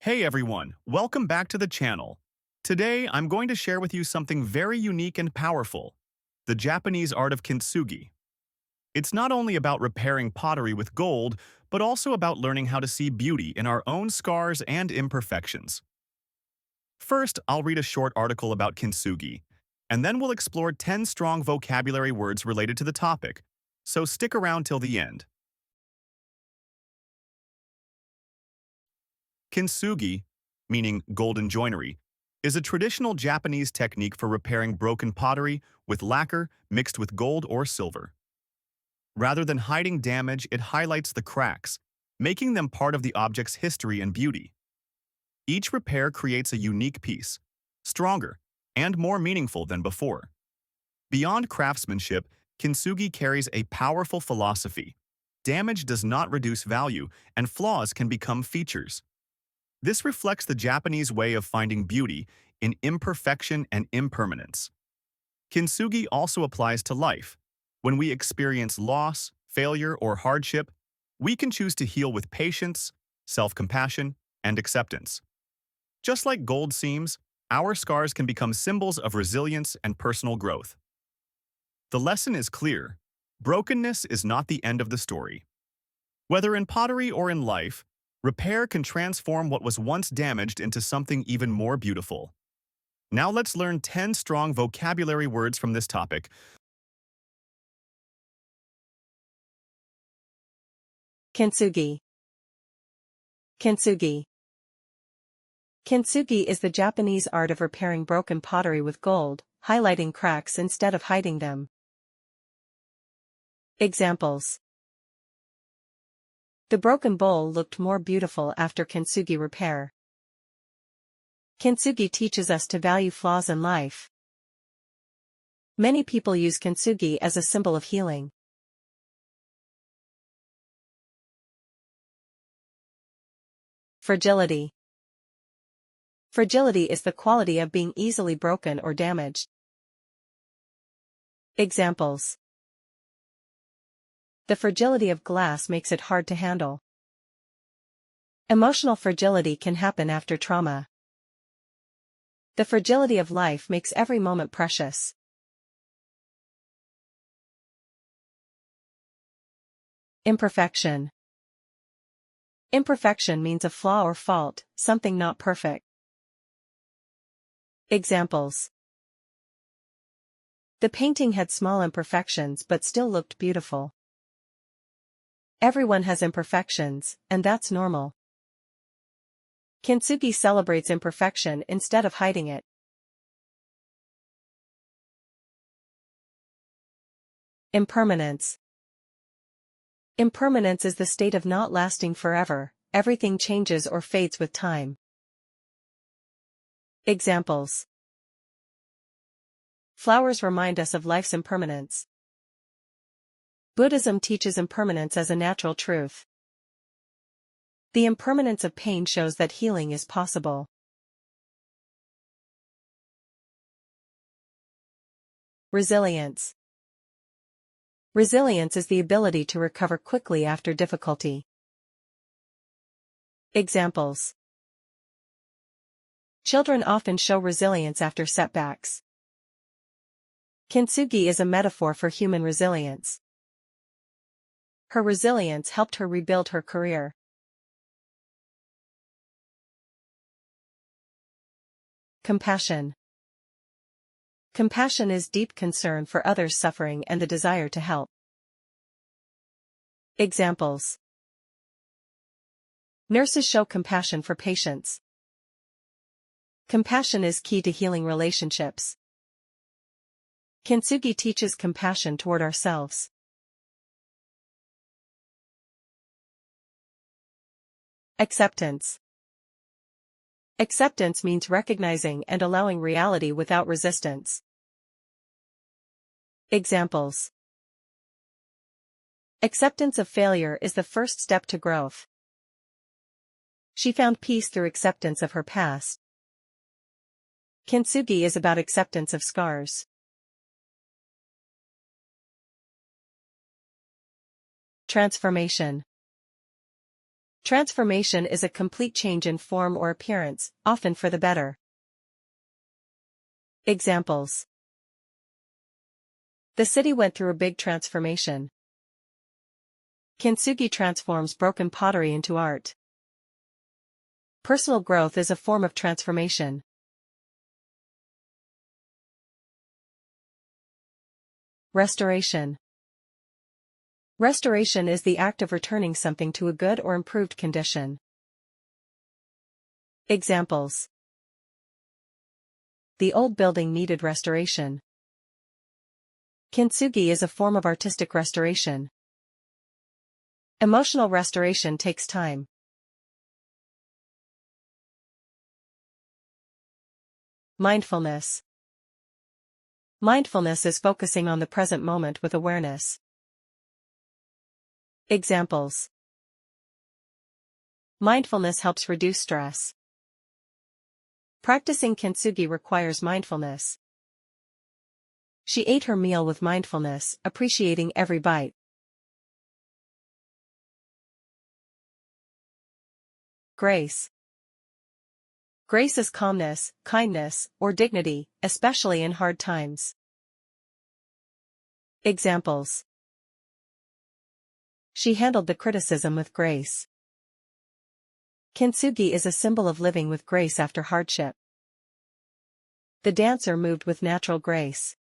Hey everyone, welcome back to the channel. Today, I'm going to share with you something very unique and powerful, the Japanese art of Kintsugi. It's not only about repairing pottery with gold, but also about learning how to see beauty in our own scars and imperfections. First, I'll read a short article about Kintsugi, and then we'll explore 10 strong vocabulary words related to the topic, so stick around till the end. Kintsugi, meaning golden joinery, is a traditional Japanese technique for repairing broken pottery with lacquer mixed with gold or silver. Rather than hiding damage, it highlights the cracks, making them part of the object's history and beauty. Each repair creates a unique piece, stronger and more meaningful than before. Beyond craftsmanship, Kintsugi carries a powerful philosophy. Damage does not reduce value, and flaws can become features. This reflects the Japanese way of finding beauty in imperfection and impermanence. Kintsugi also applies to life. When we experience loss, failure, or hardship, we can choose to heal with patience, self-compassion, and acceptance. Just like gold seams, our scars can become symbols of resilience and personal growth. The lesson is clear. Brokenness is not the end of the story. Whether in pottery or in life, repair can transform what was once damaged into something even more beautiful. Now let's learn 10 strong vocabulary words from this topic. Kintsugi. Kintsugi. Kintsugi is the Japanese art of repairing broken pottery with gold, highlighting cracks instead of hiding them. Examples. The broken bowl looked more beautiful after Kintsugi repair. Kintsugi teaches us to value flaws in life. Many people use Kintsugi as a symbol of healing. Fragility. Fragility is the quality of being easily broken or damaged. Examples. The fragility of glass makes it hard to handle. Emotional fragility can happen after trauma. The fragility of life makes every moment precious. Imperfection. Imperfection means a flaw or fault, something not perfect. Examples. The painting had small imperfections but still looked beautiful. Everyone has imperfections, and that's normal. Kintsugi celebrates imperfection instead of hiding it. Impermanence. Impermanence is the state of not lasting forever. Everything changes or fades with time. Examples. Flowers remind us of life's impermanence. Buddhism teaches impermanence as a natural truth. The impermanence of pain shows that healing is possible. Resilience. Resilience is the ability to recover quickly after difficulty. Examples. Children often show resilience after setbacks. Kintsugi is a metaphor for human resilience. Her resilience helped her rebuild her career. Compassion. Compassion is deep concern for others' suffering and the desire to help. Examples. Nurses show compassion for patients. Compassion is key to healing relationships. Kintsugi teaches compassion toward ourselves. Acceptance. Acceptance means recognizing and allowing reality without resistance. Examples. Acceptance of failure is the first step to growth. She found peace through acceptance of her past. Kintsugi is about acceptance of scars. Transformation. Transformation is a complete change in form or appearance, often for the better. Examples. The city went through a big transformation. Kintsugi transforms broken pottery into art. Personal growth is a form of transformation. Restoration. Restoration is the act of returning something to a good or improved condition. Examples. The old building needed restoration. Kintsugi is a form of artistic restoration. Emotional restoration takes time. Mindfulness. Mindfulness is focusing on the present moment with awareness. Examples. Mindfulness helps reduce stress. Practicing Kintsugi requires mindfulness. She ate her meal with mindfulness, appreciating every bite. Grace. Grace is calmness, kindness, or dignity, especially in hard times. Examples. She handled the criticism with grace. Kintsugi is a symbol of living with grace after hardship. The dancer moved with natural grace.